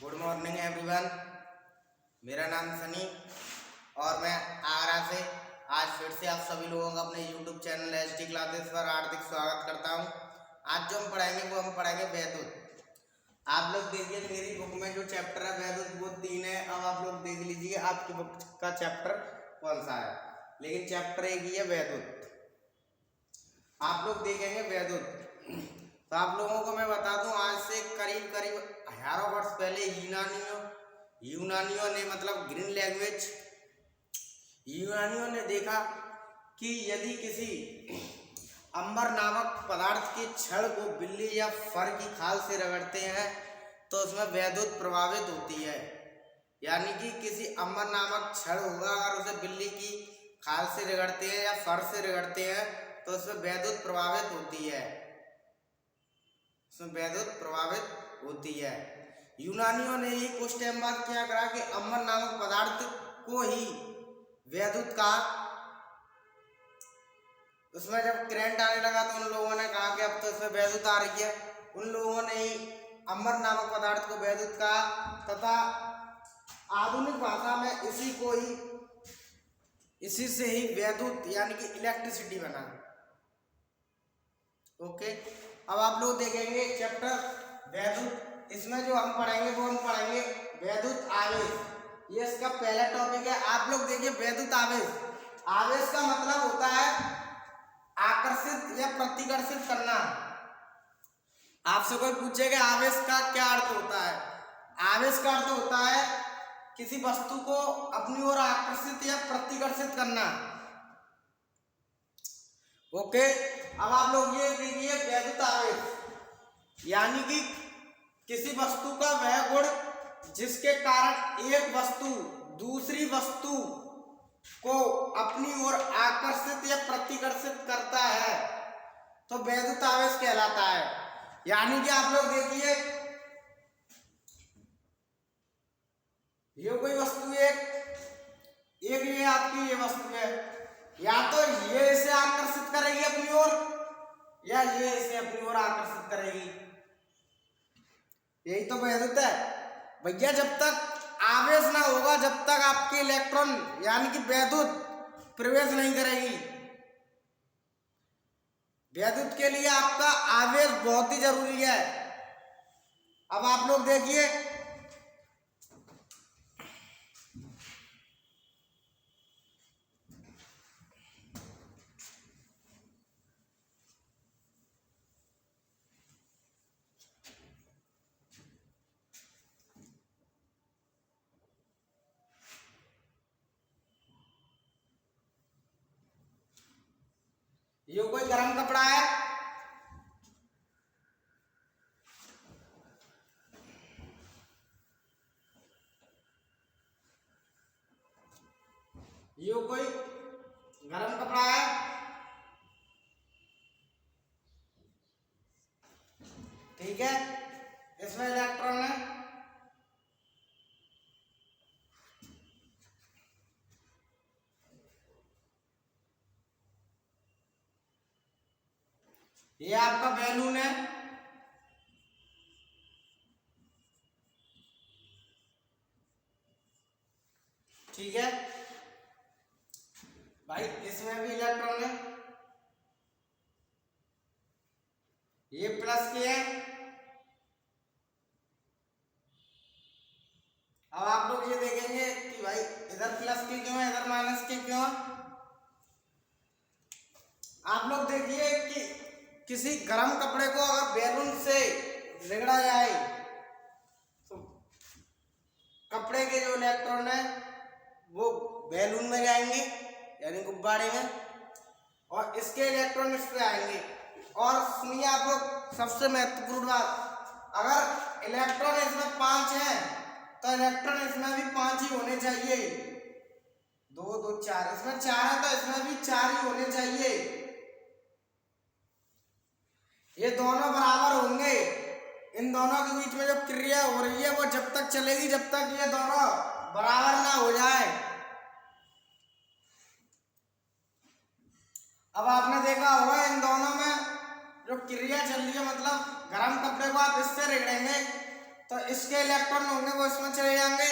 Good morning everyone. मेरा नाम सनी और मैं आगरा से आज फिर से आप सभी लोगों का अपने यूट्यूब चैनल एचडी क्लासेस पर हार्दिक स्वागत करता हूं। आज जो हम पढ़ाएंगे वो हम पढ़ाएंगे वैद्युत। आप लोग देखिए मेरी बुक में जो चैप्टर है वैद्युत वो 3 है। अब आप लोग देख लीजिए आपकी बुक का चैप्टर कौन सा है, लेकिन चैप्टर एक ही है वैद्युत। आप लोग देखेंगे वैद्युत। तो आप लोगों को मैं बता दूं, आज से करीब हजारों वर्ष पहले यूनानियों ने मतलब ग्रीक लैंग्वेज यूनानियों ने देखा कि यदि किसी अंबर नामक पदार्थ के छड़ को बिल्ली या फर की खाल से रगड़ते हैं तो उसमें वैद्युत प्रभावित होती है। यानी कि किसी अंबर नामक छड़ होगा, अगर उसे बिल्ली की खाल से रगड़ते हैं या फर से रगड़ते हैं तो उसमें वैद्युत प्रभावित होती है। यूनानियों ने ये कुछ टाइम बाद क्या करा कि अंबर नामक पदार्थ को ही वैद्युत कहा। उसमें जब करंट आने लगा तो उन लोगों ने कहा कि अब तो इसमें वैद्युत आ रही है। उन लोगों ने ही अंबर नामक पदार्थ को वैद्युत कहा तथा आधुनिक भाषा में इसी से ही वैद्युत यानी कि इलेक्ट्रिसिटी बना। ओके, अब आप लोग देखेंगे चैप्टर वैद्युत। इसमें जो हम पढ़ेंगे वो हम पढ़ेंगे वैद्युत आवेश। ये इसका पहला टॉपिक है। आप लोग देखिए वैद्युत आवेश। आवेश का मतलब होता है आकर्षित या प्रतिकर्षित करना। आपसे कोई पूछेगा आवेश का क्या अर्थ होता है? आवेश का अर्थ होता है किसी वस्तु को अपनी ओर आकर्षित या प्रतिकर्षित करना। ओके, अब आप लोग ये देखिए वैद्युत आवेश यानी कि किसी वस्तु का वह गुण जिसके कारण एक वस्तु दूसरी वस्तु को अपनी ओर आकर्षित या प्रतिकर्षित करता है तो वैद्युत आवेश कहलाता है। यानी कि आप लोग देखिए ये कोई वस्तु ये आपकी ये वस्तु है, या तो ये इसे आकर्षित करेगी अपनी ओर या ये इसे अपनी ओर आकर्षित करेगी। यही तो वैद्युत है भैया। जब तक आवेश ना होगा जब तक आपके इलेक्ट्रॉन यानी कि वैद्युत प्रवेश नहीं करेगी। वैद्युत के लिए आपका आवेश बहुत ही जरूरी है। अब आप लोग देखिए ये कोई गर्म कपड़ा है, ये कोई गर्म कपड़ा है। ठीक है, इसमें इलेक्ट्रॉन है। ये आपका बैलून है। ठीक है भाई, इसमें भी इलेक्ट्रॉन है। ये प्लस के है। अब आप लोग ये देखेंगे कि भाई इधर प्लस के क्यों है, इधर माइनस के क्यों है। आप लोग देखिए कि किसी गर्म कपड़े को अगर बैलून से रगड़ा जाए तो कपड़े के जो इलेक्ट्रॉन है वो बैलून में जाएंगे यानी गुब्बारे में, और इसके इलेक्ट्रॉन इस पे आएंगे। और सुनिए आप लोग सबसे महत्वपूर्ण बात, अगर इलेक्ट्रॉन इसमें 5 है तो इलेक्ट्रॉन इसमें भी 5 ही होने चाहिए। 2 2 4, इसमें 4 है तो इसमें भी 4 ही होने चाहिए। ये दोनों बराबर होंगे। इन दोनों के बीच में जो क्रिया हो रही है वो जब तक चलेगी जब तक ये दोनों बराबर ना हो जाए। अब आपने देखा होगा इन दोनों में जो क्रिया चल रही है, मतलब गर्म कपड़े को आप इससे रगड़ेंगे तो इसके इलेक्ट्रॉन होंगे वो इसमें चले जाएंगे,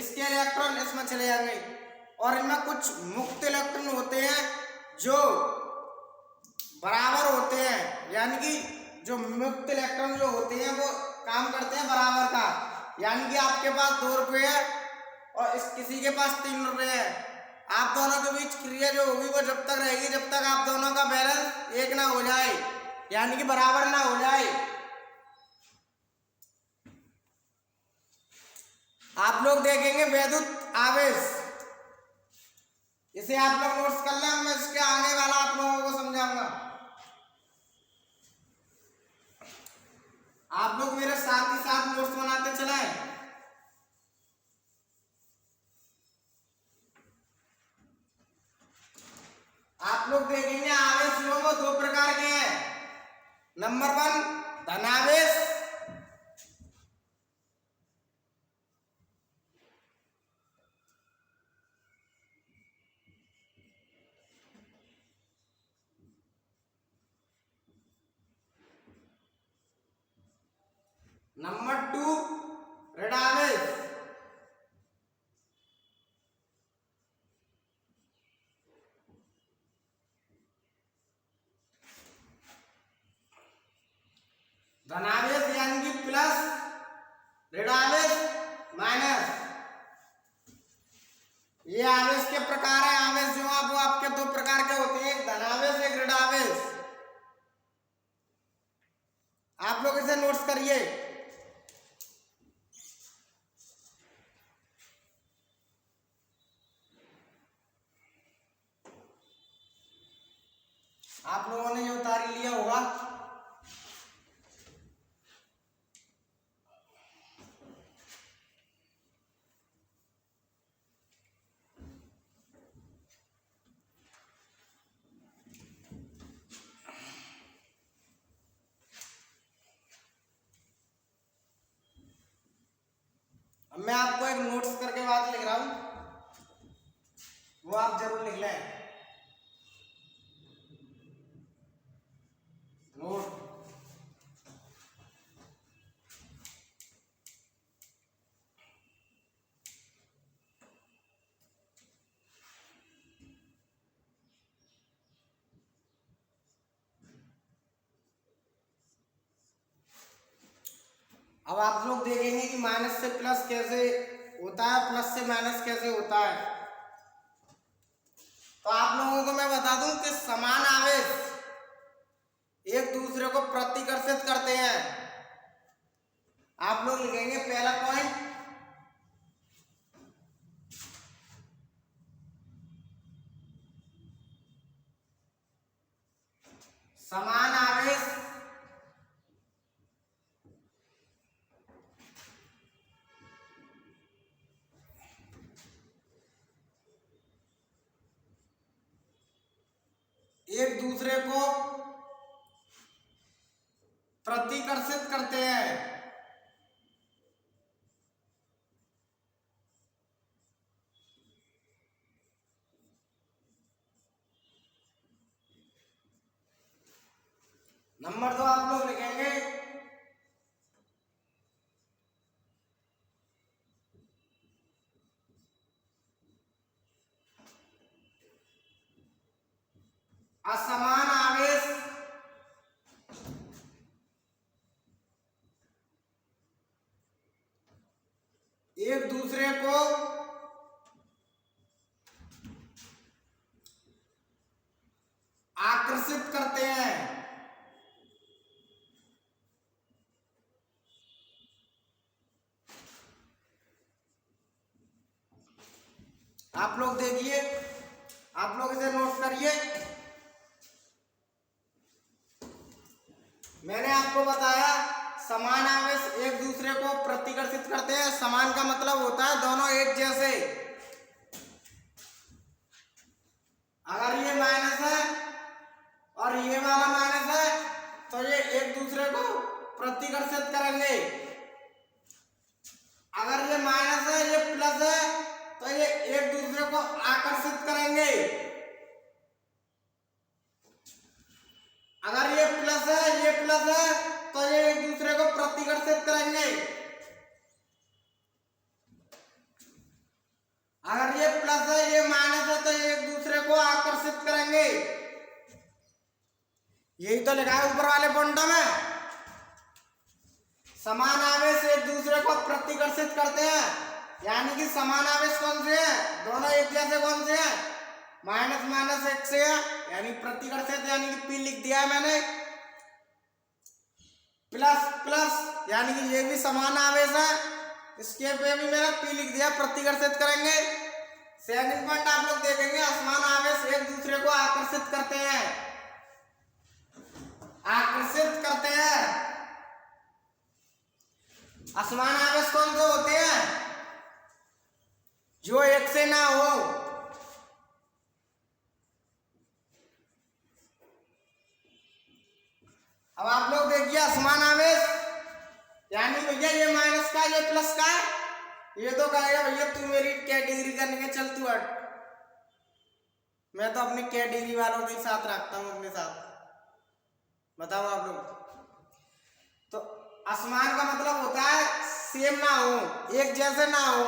इसके इलेक्ट्रॉन इसमें चले जाएंगे। और इनमें कुछ मुक्त इलेक्ट्रॉन होते हैं जो बराबर होते हैं, यानी कि जो मुक्त इलेक्ट्रॉन जो होते हैं वो काम करते हैं बराबर का। यानी कि आपके पास 2 रुपये है और इस किसी के पास 3 रुपये है, आप दोनों के बीच क्रिया जो होगी वो जब तक रहेगी जब तक आप दोनों का बैलेंस एक ना हो जाए, यानी कि बराबर ना हो जाए। आप लोग देखेंगे वैद्युत आवेश, इसे आप लोग नोट्स कर लें, मैं इसके आगे वाला आप लोगों को समझाऊंगा। आप लोग मेरे साथ ही साथ नोट्स बनाते चलें। आप लोग देखेंगे आवेश जो वो 2 प्रकार के हैं। Number 1 धनावेश, number 2 ऋणावेश। धनावेश यानी कि प्लस, ऋणावेश माइनस। ये आवेश के प्रकार है। आवेश जो आप वो आपके 2 प्रकार के होते हैं, एक धनावेश एक ऋणावेश। आप लोग इसे नोट्स करिए। आप लोगों ने ये उतार लिया होगा। अब मैं आपको एक नोट्स करके बात लिख रहा हूं, वो आप जरूर लिख लें। नोट, अब आप लोग देखेंगे कि माइनस से प्लस कैसे होता है, प्लस से माइनस कैसे होता है। तो आप लोगों को मैं बता दूं कि समान आवेश एक दूसरे को प्रतिकर्षित करते हैं। आप लोग लिखेंगे पहला पॉइंट, समान आवेश एक दूसरे को प्रतिकर्षित करते हैं। नंबर 2 आप लोग लिखेंगे असमान आवेश एक दूसरे को आकर्षित करते हैं। आप लोग देखिए, आप लोग इसे नोट करिए। मैंने आपको बताया समान आवेश एक दूसरे को प्रतिकर्षित करते हैं। समान का मतलब होता है दोनों एक जैसे। अगर ये माइनस है और ये वाला माइनस है तो ये एक दूसरे को प्रतिकर्षित करेंगे। अगर ये माइनस है ये प्लस है तो ये एक दूसरे को आकर्षित करेंगे। अगर ये प्लस है ये प्लस है तो ये एक दूसरे को प्रतिकर्षित करेंगे। यही तो लिखा है ऊपर वाले पॉइंटों में। समान आवेश एक दूसरे को प्रतिकर्षित करते हैं, यानी कि समान आवेश कौन से हैं, दोनों एक जैसे कौन से हैं, माइनस माइनस एक से है, यानी प्रतिकर्षित, यानी कि पी लिख दिया है मैंने। प्लस प्लस यानी कि ये भी समान आवेश है, इसके पे भी मैंने पी लिख दिया, प्रतिकर्षित करेंगे। सेकंड पॉइंट आप लोग देखेंगे, असमान आवेश एक दूसरे को आकर्षित करते हैं, आकर्षित करते हैं। असमान आवेश कौन से होते हैं, जो एक से ना हो। अब आप लोग देखिए असमान आवेश यानी भैया ये माइनस का ये प्लस का, ये तो कहेगा भैया तू मेरी कैटेगरी करने के चल तू हट, मैं तो अपनी कैटेगरी वालों के साथ रखता हूँ अपने साथ। बताओ आप लोग। तो असमान का मतलब होता है सेम ना हो, एक जैसे ना हो,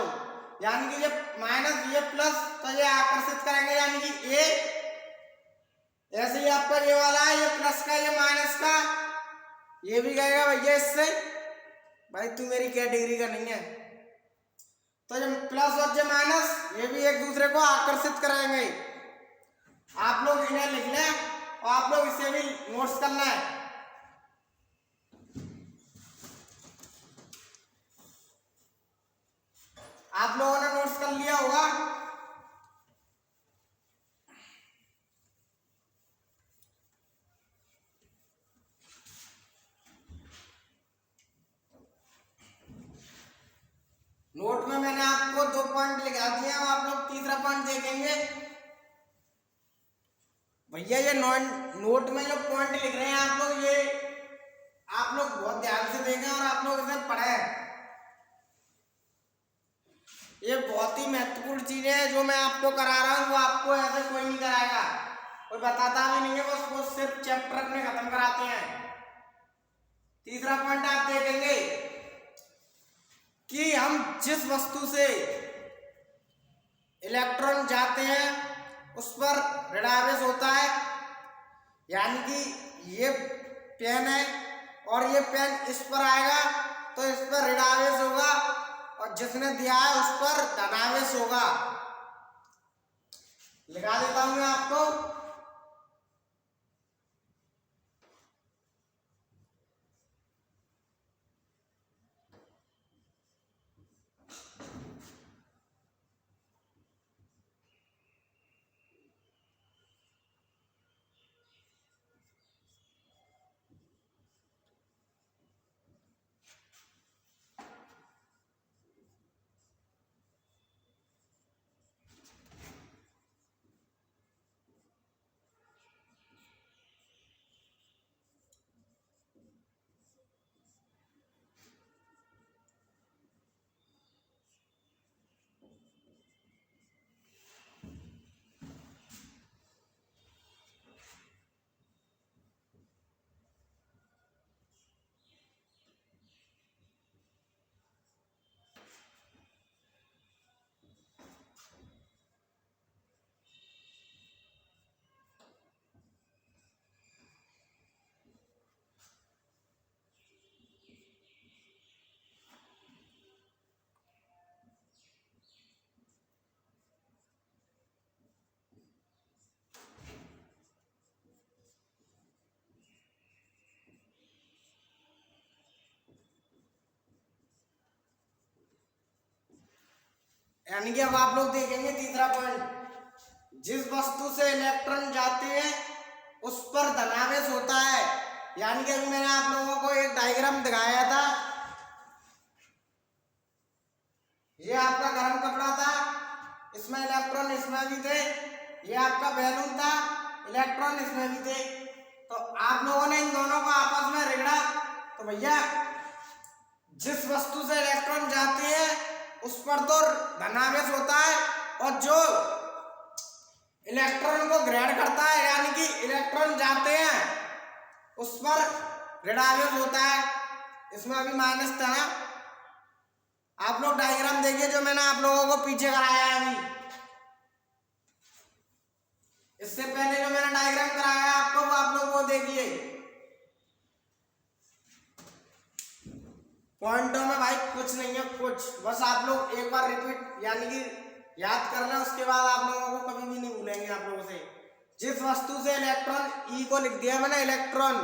यानी कि ये माइनस ये प्लस तो ये आकर्षित करेंगे, यानी कि ए ऐसे ही आपका ये वाला है, ये प्लस का ये माइनस का, ये भी कहेगा भैया इससे भाई तू मेरी कैटेगरी का नहीं है। तो ये प्लस और ये माइनस ये भी एक दूसरे को आकर्षित करेंगे। आप लोग इन्हें लिख लें और आप लोग इसे भी नोट्स करना है। आप लोगों ने नोट्स कर लिया होगा। नोट में मैंने आपको 2 पॉइंट लिखा दिए हैं, आप लोग तीसरा पॉइंट देखेंगे। भैया ये नोट में जो पॉइंट लिख रहे हैं आप लोग, ये आप लोग बहुत ध्यान से देखें और आप लोग इसे पढ़ें। ये बहुत ही महत्वपूर्ण चीजें हैं जो मैं आपको करा रहा हूँ, वो आपको ऐसे कोई नहीं कराएगा, कोई बताता भी नहीं है, बस वो सिर्फ चैप्टर अपने खत्म कराते हैं। तीसरा पॉइंट आप देखेंगे कि हम जिस वस्तु से इलेक्ट्रॉन जाते हैं उस पर ऋणावेश होता है, यानी कि ये पेन है और ये पेन इस पर आएगा तो इस पर ऋणावेश होगा, और जिसने दिया है उस पर धनावेश होगा। लिखा देता हूं मैं आपको। यानी कि अब आप लोग देखेंगे तीसरा पॉइंट, जिस वस्तु से इलेक्ट्रॉन जाते हैं उस पर धनावेश होता है, यानी कि अभी मैंने आप लोगों को एक डायग्राम दिखाया था। ये आपका गर्म कपड़ा था, इसमें इलेक्ट्रॉन इसमें भी थे, ये आपका बैलून था, इलेक्ट्रॉन इसमें भी थे। तो आप लोगों ने इन दोनों को आपस में रगड़ा, तो भैया जिस वस्तु से इलेक्ट्रॉन जाते हैं उस पर तो धनावेश होता है, और जो इलेक्ट्रॉन को ग्रहण करता है यानी कि इलेक्ट्रॉन जाते हैं उस पर ऋणावेश होता है। इसमें अभी माइनस था ना, आप लोग डायग्राम देखिए जो मैंने आप लोगों को पीछे कराया है अभी। इससे पहले जो मैंने डायग्राम कराया है आपको वो आप लोग वो देखिए। पॉइंटों में भाई कुछ नहीं है, कुछ बस आप लोग एक बार रिपीट यानी कि याद कर लें, उसके बाद आप लोगों को कभी भी नहीं भूलेंगे आप लोगों से। जिस वस्तु से इलेक्ट्रॉन ई को लिख दिया मैंने, इलेक्ट्रॉन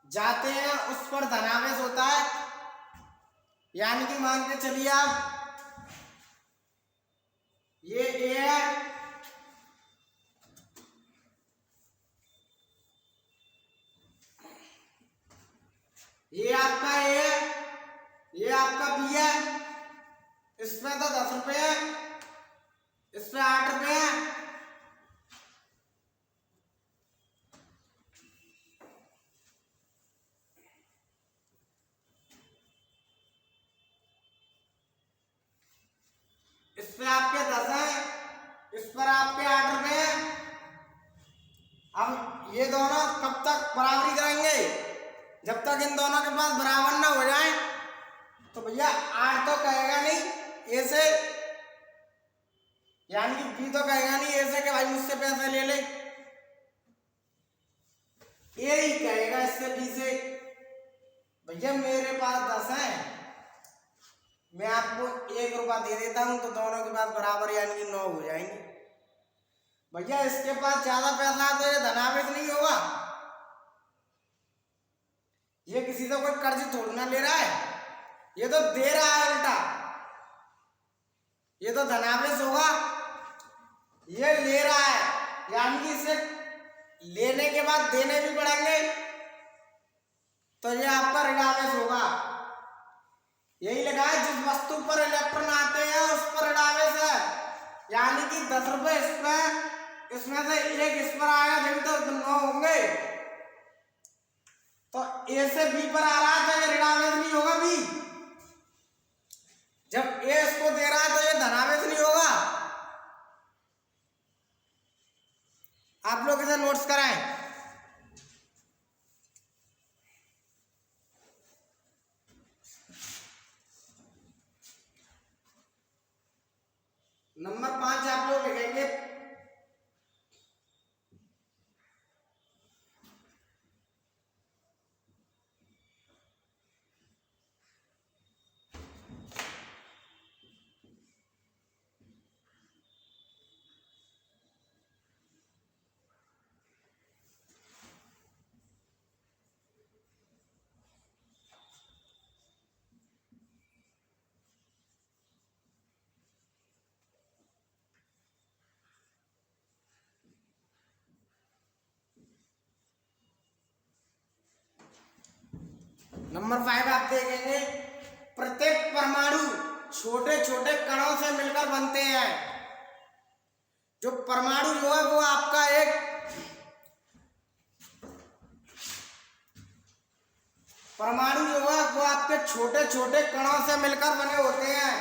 जाते हैं उस पर धनावेश होता है, यानी कि मान के चलिए आप ये ए है, ये आपका ए है, ये आपका बी है, इसमें तो 10 रुपये है, इसमें 8 रुपये है। इस पे आपके 10 है, इस पर आपके 8 रुपये हैं। अब ये दोनों कब तक बराबरी करेंगे? जब तक इन दोनों के पास बराबर ना हो जाए। तो भैया 8 तो कहेगा नहीं ए से, यानी कि बी तो कहेगा नहीं ए से कि भाई मुझसे पैसे ले ले, ए ही कहेगा इससे बी से भैया मेरे पास 10 है, मैं आपको 1 रुपया दे देता हूं, तो दोनों के पास बराबर यानी कि 9 हो जाएंगे। भैया इसके पास ज्यादा पैसा है तो ये धनावेश नहीं होगा, ये किसी से कोई कर्ज थोड़ी ना ले रहा है, ये तो दे रहा है उल्टा, ये तो धनावेश होगा। ये ले रहा है यानी कि इसे लेने के बाद देने भी पड़ेंगे, तो ये आपका ऋणावेश होगा। यही लिखा है जिस वस्तु पर इलेक्ट्रॉन आते हैं उस पर ऋणावेश है, यानी कि 10 रुपये इसमें से एक इस पर आएगा, जब तो 9 होंगे, तो ए से बी पर आ रहा है तो ये ऋणावेश नहीं होगा बी, जब ए इसको दे रहा है तो ये धनावेश नहीं होगा। आप लोग इसे नोट्स कराएं। नंबर 5 आप लोग लिखेंगे नंबर 5 आप देखेंगे प्रत्येक परमाणु छोटे छोटे कणों से मिलकर बनते हैं। जो परमाणु जो है वो आपका एक परमाणु जो है वो आपके छोटे छोटे कणों से मिलकर बने होते हैं।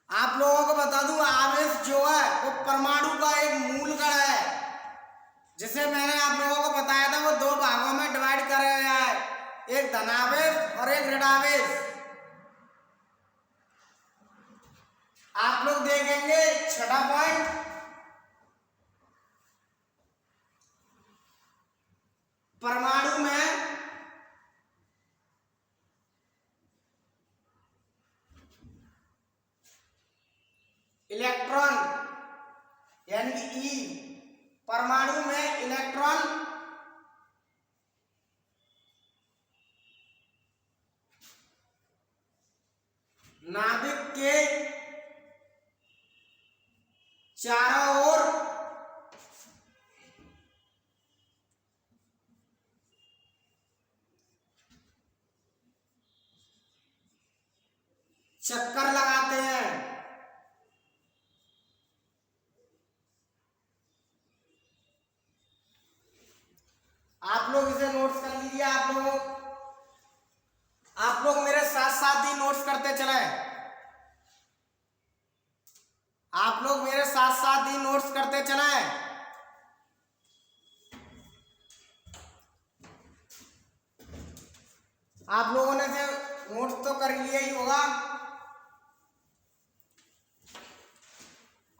आप लोगों को बता दूं आवेश जो है वो परमाणु का एक मूल कण है, जिसे मैंने आप लोगों को बताया था वो 2 भागों में डिवाइड कराया गया है, एक धनावेश और एक ऋणावेश। आप लोग देखेंगे 6वां पॉइंट, परमाणु में इलेक्ट्रॉन यानी कि ई, परमाणु में इलेक्ट्रॉन नाभिक के चारों ओर चक्कर लगाते हैं। आप लोग इसे नोट्स कर लीजिए। आप लोग मेरे साथ साथ ही नोट्स करते चले, आप लोग मेरे साथ साथ ही नोट्स करते चले। आप लोगों ने से नोट्स तो कर लिया ही होगा।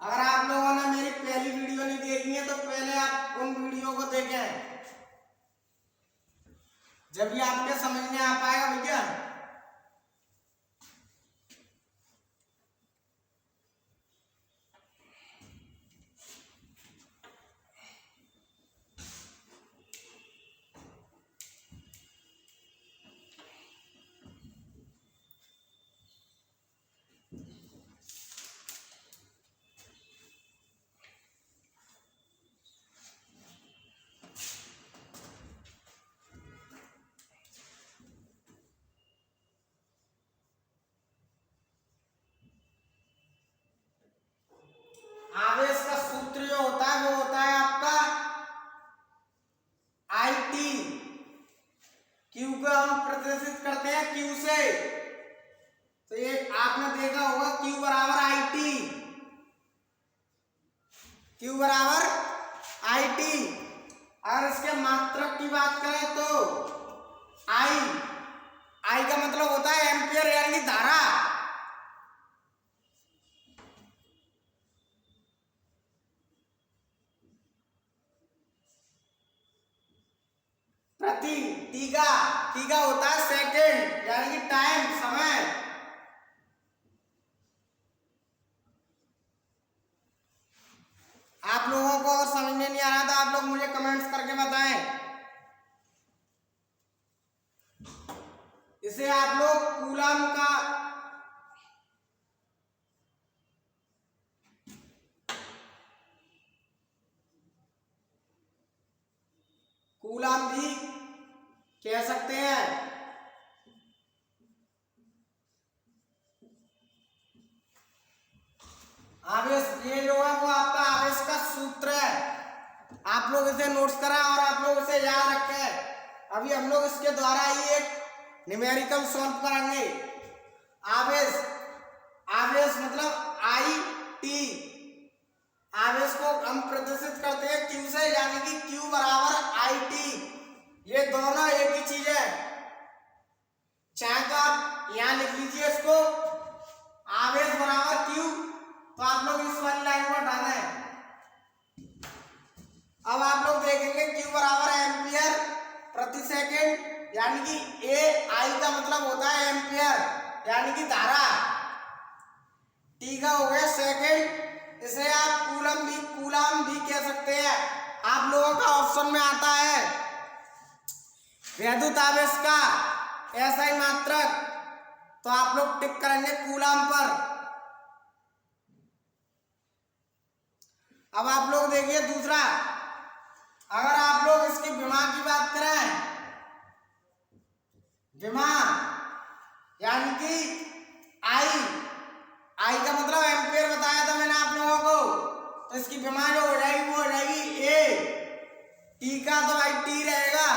अगर आप जब ये आपके समझ में आ पाएगा भैया। आवेश का सूत्र जो होता है वो होता है आपका आई टी। क्यू को हम प्रदर्शित करते हैं क्यू से, तो ये आपने देखा होगा क्यू बराबर आई टी। क्यू बराबर आई टी। अगर इसके मात्रक की बात करें तो आई, आई का मतलब होता है एम्पियर यानी धारा। प्रति, टी का होता है सेकंड यानी कि टाइम, समय। आप लोगों को अगर समझ में नहीं आ रहा तो आप लोग मुझे कमेंट्स करके बताएं। इसे आप लोग कूलम का कूलम भी कह सकते हैं। आवेश, ये जो है वो आपका आवेश का सूत्र है। आप लोग इसे नोट्स करें और आप लोग इसे याद रखें। अभी हम लोग इसके द्वारा ही एक न्यूमेरिकल सॉल्व करेंगे। आवेश, आवेश मतलब आई टी। आवेश को हम प्रदर्शित करते हैं क्यू से यानी कि क्यू बराबर आई टी। ये दोनों एक ही चीज है। चाहे तो आप यहां लिख लीजिए इसको आवेश बराबर क्यू, तो आप लोग इस वाली लाइन पर डालें। अब आप लोग देखेंगे क्यू बराबर एम्पियर प्रति सेकंड यानी कि ए आई का मतलब होता है एम्पियर यानी कि धारा। टी का हो गया सेकंड, इसे आप कूलम भी कह सकते हैं। आप लोगों का ऑप्शन में आता है वैद्युत आवेश का ऐसा ही मात्रक, तो आप लोग टिक करेंगे कूलम पर। अब आप लोग देखिए दूसरा, अगर आप लोग इसकी विमा की बात करें, विमा यानी कि आई का मतलब एम्पियर बताया था मैंने आप लोगों को, तो इसकी विमा जो हो जाएगी वो हो जाएगी ए। टी का तो भाई टी रहेगा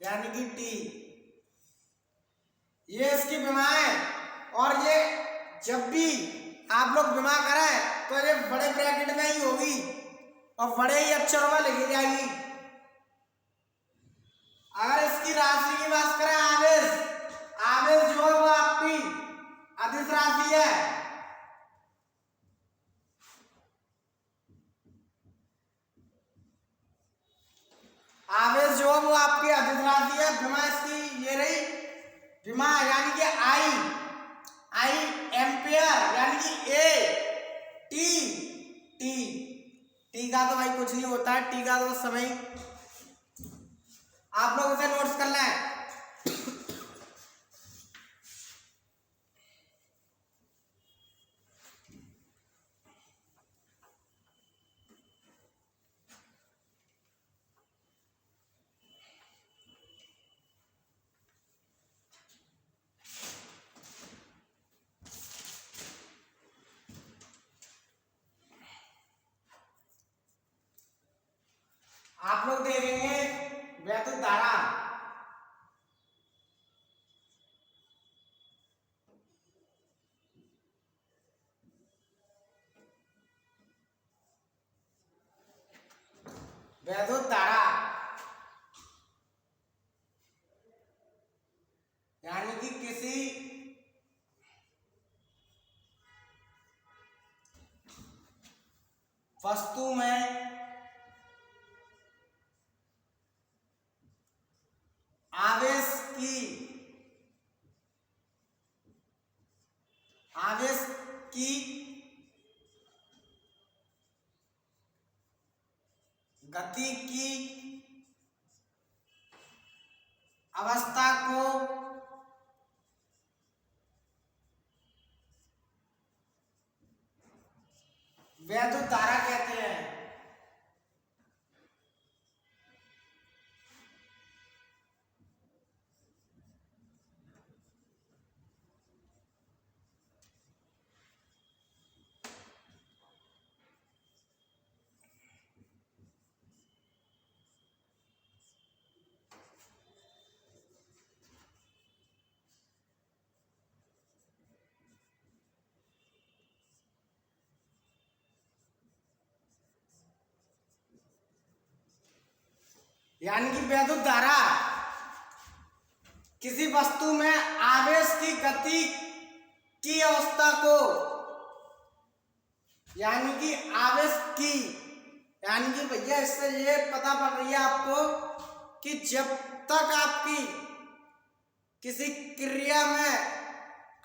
यानी कि टी, ये इसकी विमा है। और ये जब भी आप लोग विमा करें तो ये बड़े ब्रैकेट में ही होगी और बड़े ही अक्षरों में लिखी जाएगी। अगर इसकी राशि की बात करें, आवेश, आवेश जो है वो आपकी अदिश राशि है। आवेश जो है वो आपकी अदिश राशि है। विमा इसकी ये रही, विमा यानी कि आई एम्पियर यानी कि ए। टी का तो भाई कुछ नहीं होता है, टी का तो समय। आप लोग इसे नोट्स कर लें। आप लोग देखेंगे वैद्युत धारा, वैद्युत धारा यानी कि किसी वस्तु में गति की अवस्था को वैद्युत धारा कहते हैं। यानी कि वैद्युत धारा किसी वस्तु में आवेश की गति की अवस्था को, यानी कि आवेश की, यानी कि भैया इससे ये पता पड़ रही है आपको कि जब तक आपकी किसी क्रिया में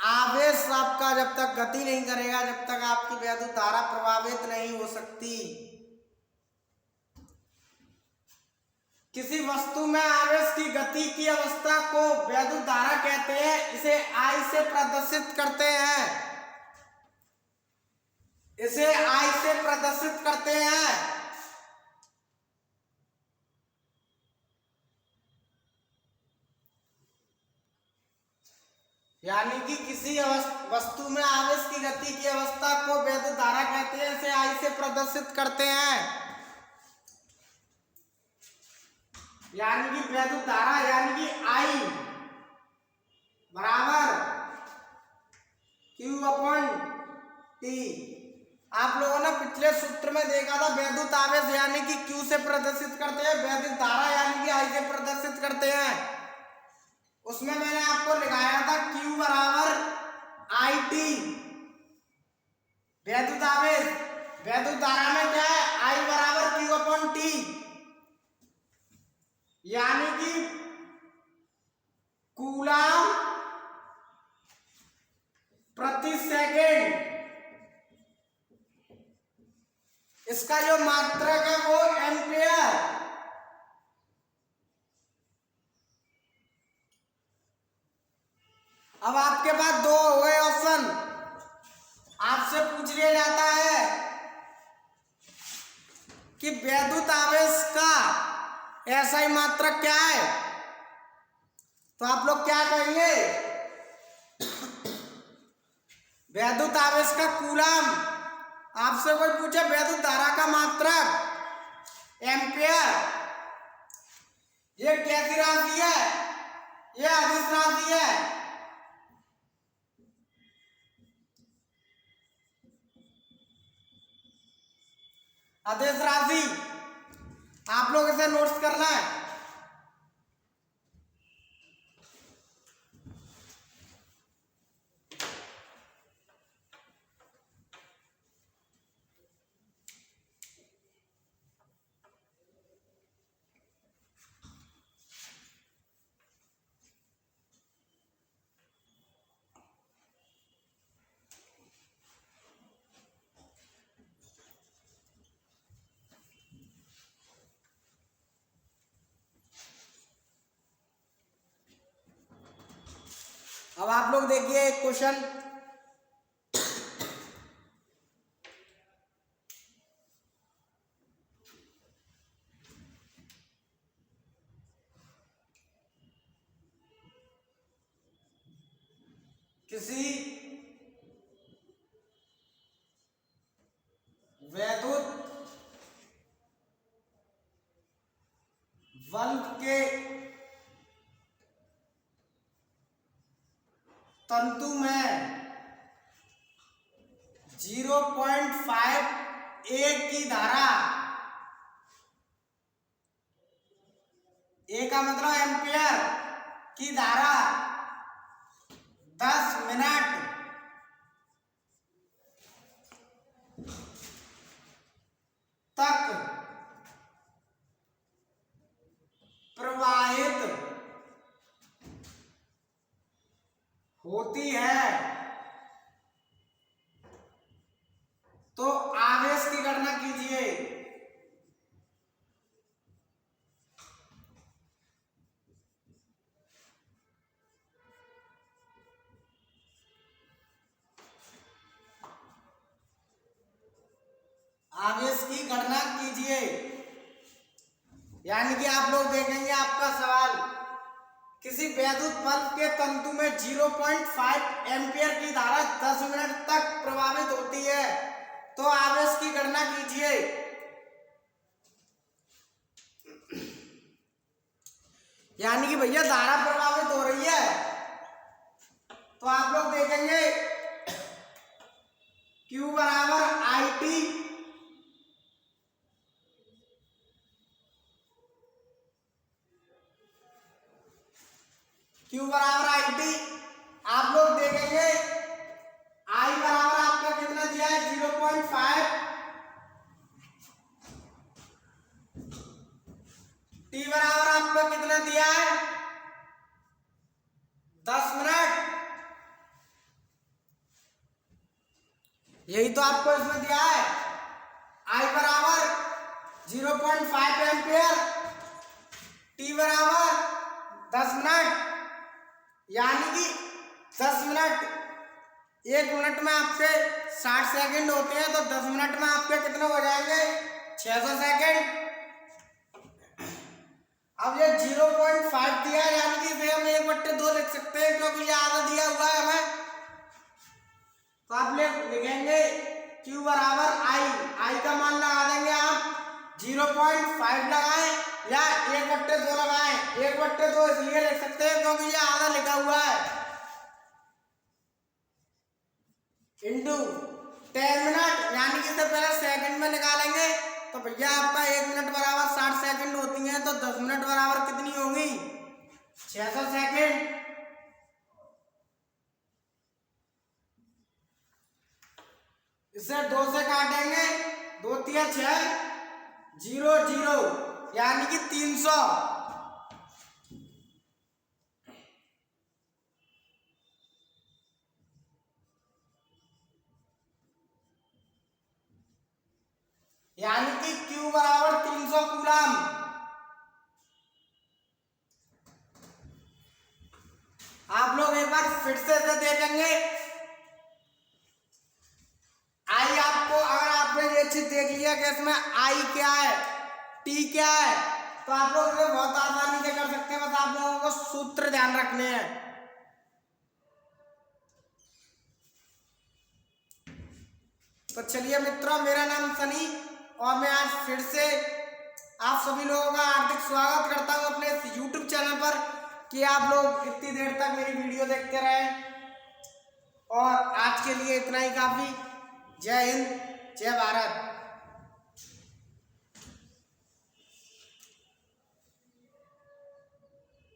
आवेश आपका जब तक गति नहीं करेगा, जब तक आपकी वैद्युत धारा प्रभावित नहीं हो सकती। किसी वस्तु में आवेश की गति की अवस्था को वैद्युत धारा कहते हैं। इसे I से प्रदर्शित करते हैं, इसे I से प्रदर्शित करते हैं। यानी कि किसी वस्तु में आवेश की गति की अवस्था को वैद्युत धारा कहते हैं, इसे I से प्रदर्शित करते हैं। यानी कि वैद्युत धारा यानी कि I बराबर Q/T। आप लोगों ने पिछले सूत्र में देखा था, वैद्युत आवेश यानी कि Q से प्रदर्शित करते हैं, वैद्युत धारा यानी कि I से प्रदर्शित करते हैं। उसमें मैंने आपको लिखाया था Q बराबर IT वैद्युत आवेश, वैद्युत धारा में क्या है I बराबर Q/T, यानी कि कूलम प्रति सेकेंड। इसका जो मात्रक है वो एम्पियर। अब आपके पास दो हो गए ऑप्शन, आपसे पूछ लिया जाता है कि वैद्युत आवेश का SI मात्रक क्या है, तो आप लोग क्या कहेंगे? वैद्युत आवेश का कूलम। आपसे कोई पूछे वैद्युत धारा का मात्रक एम्पियर, ये कैसी राशि है? ये अदिश राशि है। अदिश राशि आप लोग इसे नोट्स करना है। अब आप लोग देखिए एक क्वेश्चन, किसी वैद्युत बल्ब के तंतु में 0.5 की धारा, ए का मतलब एम्पियर की धारा 10 मिनट तक प्रवाहित होती है तो आवेश की गणना कीजिए। आवेश की गणना कीजिए। यानी कि आप लोग देखेंगे आपका सवाल, किसी वैद्युत बल्ब के तंतु में 0.5 एम्पियर की धारा 10 मिनट तक प्रवाहित होती है, तो आवेश की गणना कीजिए। यानी कि भैया धारा प्रवाहित हो रही है, तो आप लोग देखेंगे Q बराबर IT आप लोग देखेंगे I बराबर आपका कितना दिया है 0.5, T बराबर आपका कितना दिया है 10 मिनट। यही तो आपको इसमें दिया है, I बराबर 0.5 एम्पियर, T बराबर 10 मिनट। यानी कि 10 मिनट, 1 मिनट में आपके 60 सेकंड होते हैं, तो 10 मिनट में आपके कितने हो जाएंगे 600 सेकंड। अब ये 0.5 दिया है, यानी कि इसे हम 1/2 लिख सकते हैं, क्योंकि ये आधा दिया हुआ है हमें। तो आप लिखेंगे Q बराबर I का मान लगा देंगे आप 0.5 लगाएं या 1/2 लगाएं। 1/2 इसलिए लिख सकते हैं क्योंकि ये आधा लिखा हुआ है, इंटू 10 मिनट, यानी कि इसे पहले सेकंड में निकालेंगे। तो भैया आपका 1 मिनट बराबर 60 सेकंड होती है, तो 10 मिनट बराबर कितनी होगी 600 सेकंड। इसे 2 से काटेंगे, 2 तिया 6, 0 0, यानी कि 300। यानी कि Q बराबर 300 कूलम। आप लोग एक बार फिर से देखेंगे, आई आपको, अगर आपने ये चीज देख लिया कि इसमें आई क्या है टी क्या है, तो आप लोग इसे बहुत आसानी से कर सकते हैं। बस आप लोगों को सूत्र ध्यान रखने हैं। तो चलिए मित्रों, मेरा नाम सनी और मैं आज फिर से आप सभी लोगों का हार्दिक स्वागत करता हूं अपने इस YouTube चैनल पर, कि आप लोग इतनी देर तक मेरी वीडियो देखते रहे। और आज के लिए इतना ही काफी। जय हिंद, जय भारत।